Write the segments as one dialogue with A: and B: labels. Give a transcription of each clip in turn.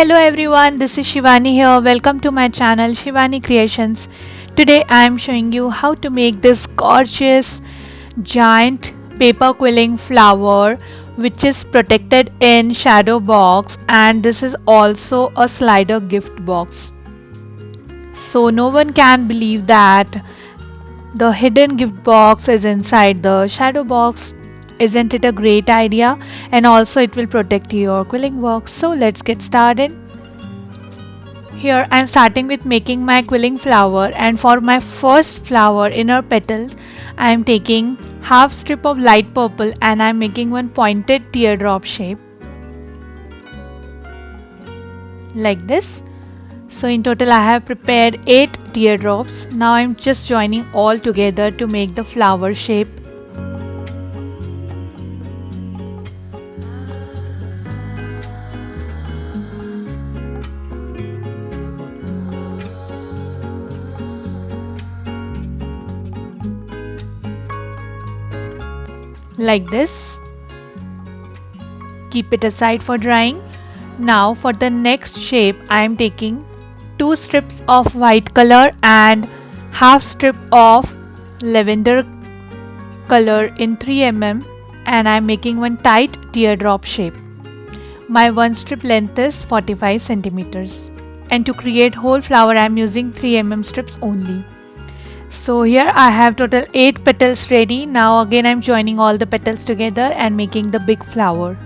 A: Hello everyone, this is Shivani here. Welcome to my channel Shivani Creations. Today I am showing you how to make this gorgeous giant paper quilling flower which is protected in shadow box, and this is also a slider gift box. So no one can believe that the hidden gift box is inside the shadow box. Isn't it a great idea? And also it will protect your quilling box. So let's get started. Here I am starting with making my quilling flower, and for my first flower inner petals I am taking half strip of light purple and I am making one pointed teardrop shape like this. So in total I have prepared 8 teardrops. Now I am just joining all together to make the flower shape. Like this. Keep it aside for drying. Now for the next shape I am taking 2 strips of white color and half strip of lavender color in 3 mm, and I am making one tight teardrop shape. My one strip length is 45 centimeters, and to create whole flower I am using 3 mm strips only. So here I have total 8 petals ready. Now again I am joining all the petals together and making the big flower.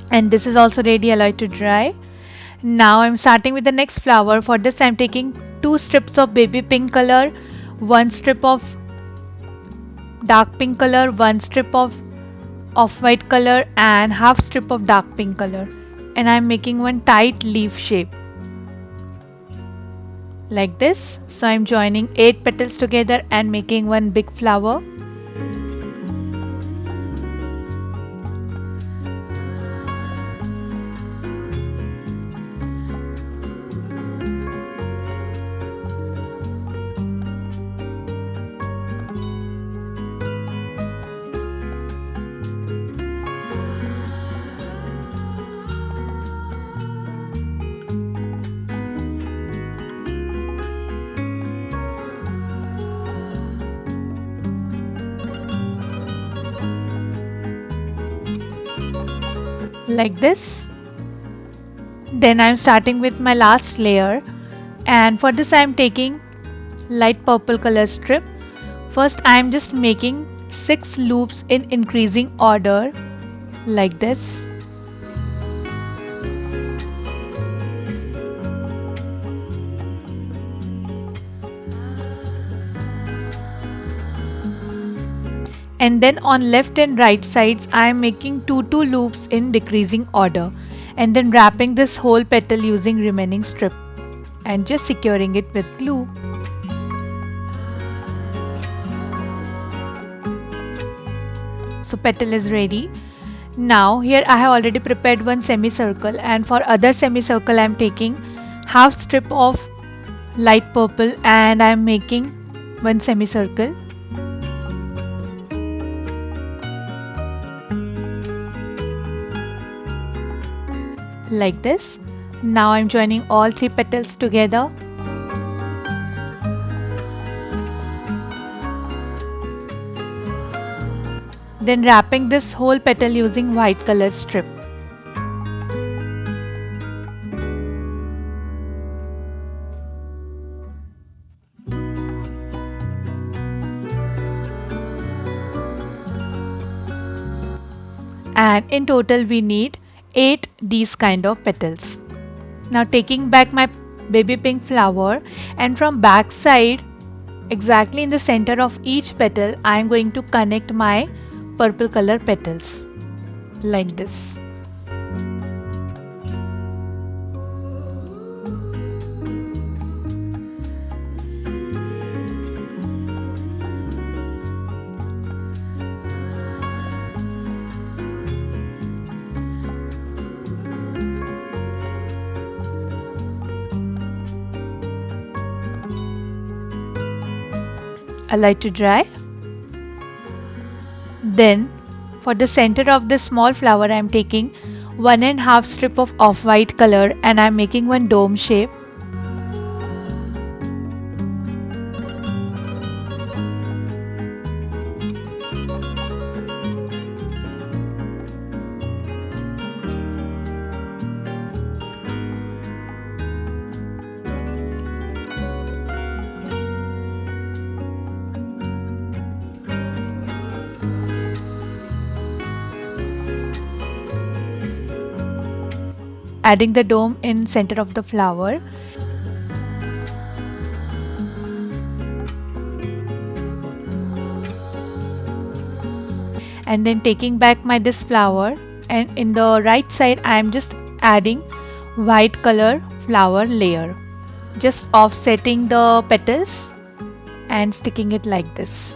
A: And this is also ready, allow it to dry. Now I'm starting with the next flower. For this I'm taking 2 strips of baby pink color, 1 strip of dark pink color, 1 strip of off-white color and half strip of dark pink color, and I'm making one tight leaf shape like this. So I'm joining 8 petals together and making one big flower. Like this. Then I'm starting with my last layer, and for this I'm taking light purple color strip. First I'm just making 6 loops in increasing order like this. And then on left and right sides I am making 2 loops in decreasing order, and then wrapping this whole petal using remaining strip and just securing it with glue. So petal is ready. Now here I have already prepared one semicircle, and for other semicircle I am taking half strip of light purple and I am making one semicircle. Like this. Now I'm joining all 3 petals together. Then wrapping this whole petal using white color strip. And in total we need 8 these kind of petals. Now taking back my baby pink flower, and from back side exactly in the center of each petal I am going to connect my purple color petals like this. allow it to dry. Then for the center of this small flower I am taking 1.5 strip of off-white color and I am making one dome shape. Adding the dome in center of the flower. And then taking back this flower, and in the right side I am just adding white color flower layer, just offsetting the petals and sticking it like this.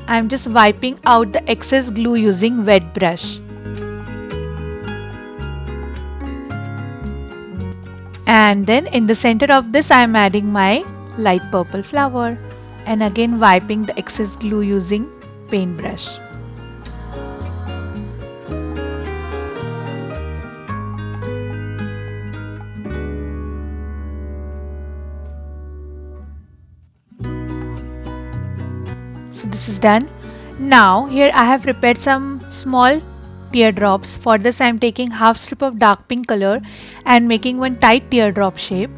A: I am just wiping out the excess glue using wet brush. And then in the center of this I am adding my light purple flower and again wiping the excess glue using paintbrush. So this is done. Now here I have prepared some small teardrops. For this I am taking half strip of dark pink color and making one tight teardrop shape.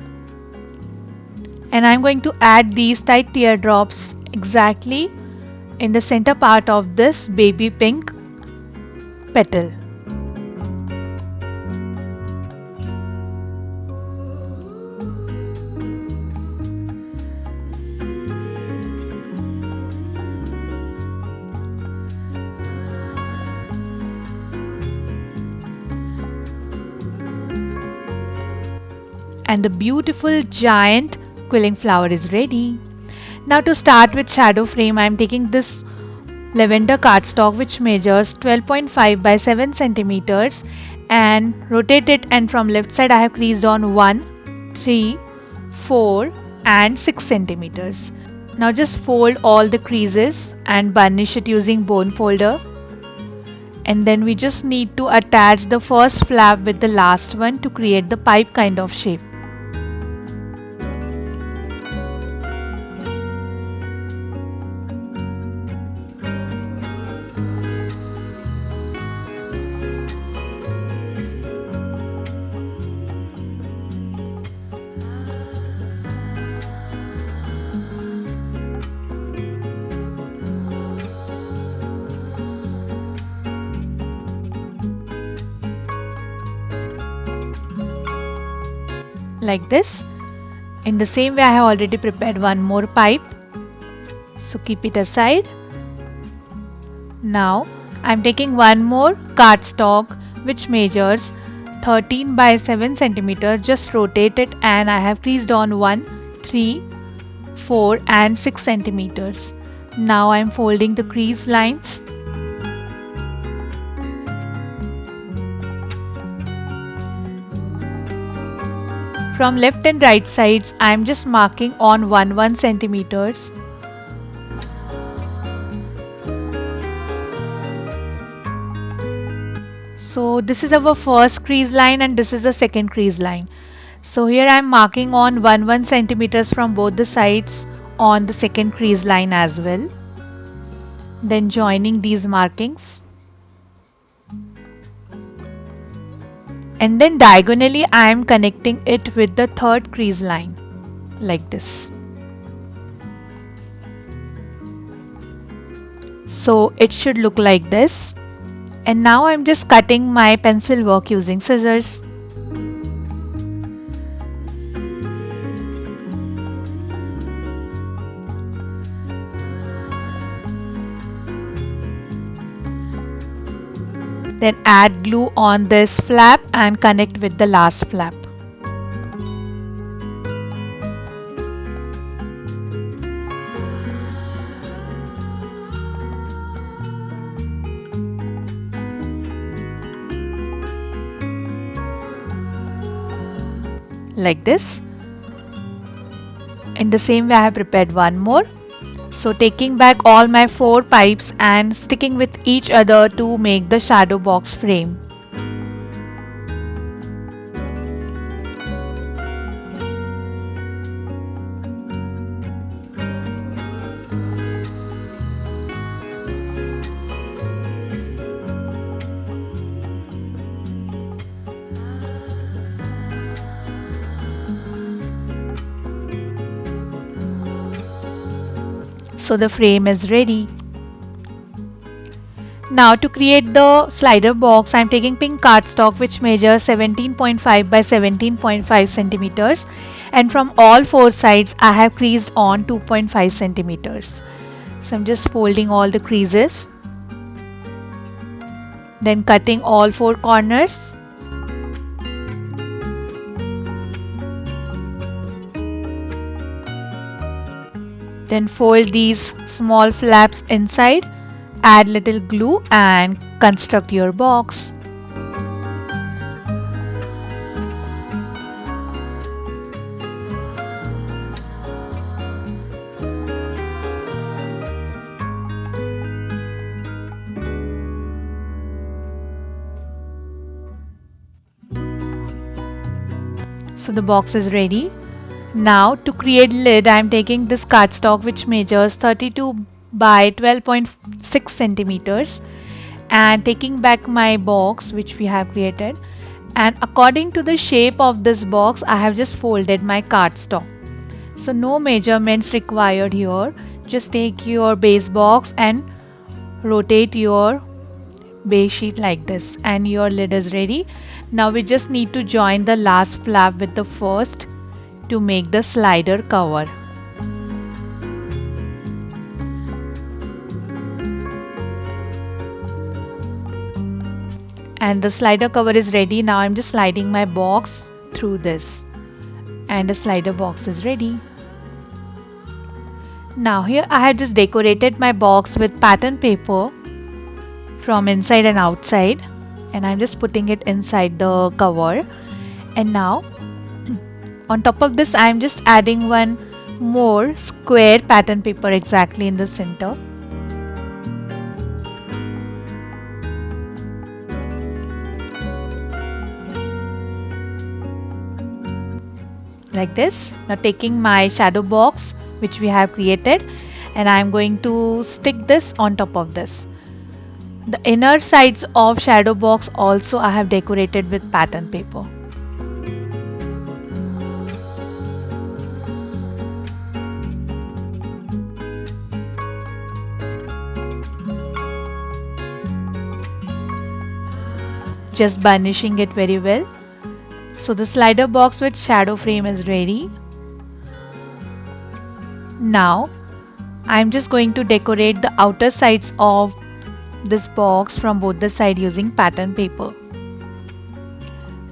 A: And I am going to add these tight teardrops exactly in the center part of this baby pink petal. And the beautiful giant quilling flower is ready. Now to start with shadow frame, I am taking this lavender cardstock which measures 12.5 by 7 centimeters and rotate it, and from left side I have creased on 1, 3, 4 and 6 centimeters. Now just fold all the creases and burnish it using bone folder. And then we just need to attach the first flap with the last one to create the pipe kind of shape. Like this. In the same way I have already prepared one more pipe, so keep it aside. Now I am taking one more cardstock which measures 13 by 7 centimeter. Just rotate it and I have creased on 1, 3, 4 and 6 centimeters. Now I am folding the crease lines. From left and right sides, I am just marking on 1 centimeters. So this is our first crease line and this is the second crease line. So here I am marking on 1 centimeters from both the sides on the second crease line as well. Then joining these markings. And then diagonally I am connecting it with the third crease line like this. So it should look like this. And now I am just cutting my pencil work using scissors. Then add glue on this flap and connect with the last flap. like this. In the same way I have prepared one more. So taking back all my 4 pipes and sticking with each other to make the shadow box frame. So the frame is ready. Now to create the slider box, I am taking pink cardstock which measures 17.5 by 17.5 centimeters, and from all 4 sides I have creased on 2.5 centimeters. So I'm just folding all the creases, then cutting all 4 corners. Then fold these small flaps inside, add little glue and construct your box. So the box is ready. Now to create lid, I am taking this cardstock which measures 32 by 12.6 centimeters and taking back my box which we have created, and according to the shape of this box I have just folded my cardstock. So no measurements required here. Just take your base box and rotate your base sheet like this and your lid is ready. Now we just need to join the last flap with the first to make the slider cover. And the slider cover is ready. Now I'm just sliding my box through this and the slider box is ready. Now here I have just decorated my box with pattern paper from inside and outside, and I'm just putting it inside the cover. And now on top of this I am just adding one more square pattern paper exactly in the center. Like this. Now taking my shadow box which we have created, and I am going to stick this on top of this. The inner sides of shadow box also I have decorated with pattern paper. Just burnishing it very well. So the slider box with shadow frame is ready. Now I am just going to decorate the outer sides of this box from both the sides using pattern paper.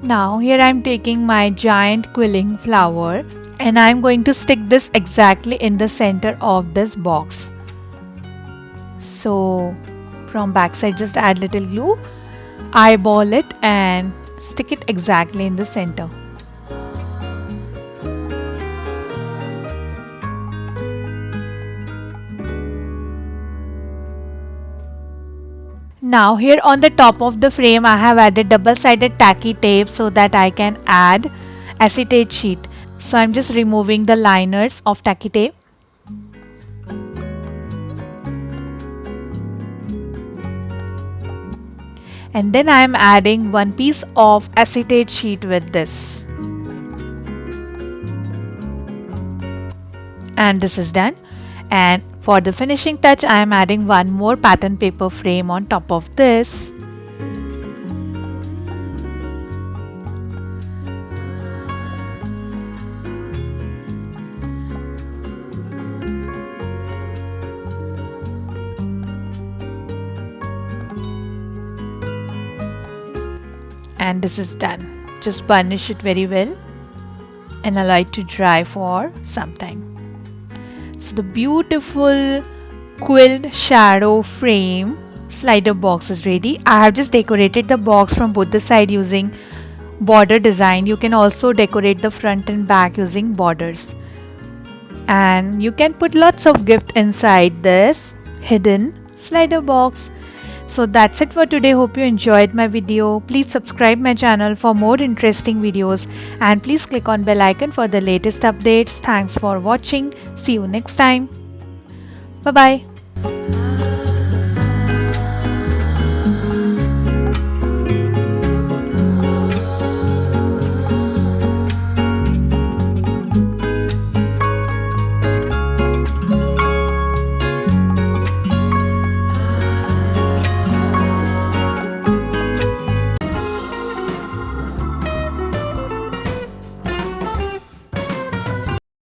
A: Now here I am taking my giant quilling flower and I am going to stick this exactly in the center of this box. So from back side just add little glue, eyeball it and stick it exactly in the center. Now here on the top of the frame I have added double-sided tacky tape so that I can add acetate sheet. So I'm just removing the liners of tacky tape. And then I am adding one piece of acetate sheet with this. And this is done. And for the finishing touch, I am adding one more pattern paper frame on top of this. And this is done. Just burnish it very well and allow it to dry for some time. So the beautiful quilled shadow frame slider box is ready. I have just decorated the box from both the sides using border design. You can also decorate the front and back using borders. And you can put lots of gift inside this hidden slider box. So that's it for today. Hope you enjoyed my video. Please subscribe my channel for more interesting videos and please click on bell icon for the latest updates. Thanks for watching. See you next time. Bye bye.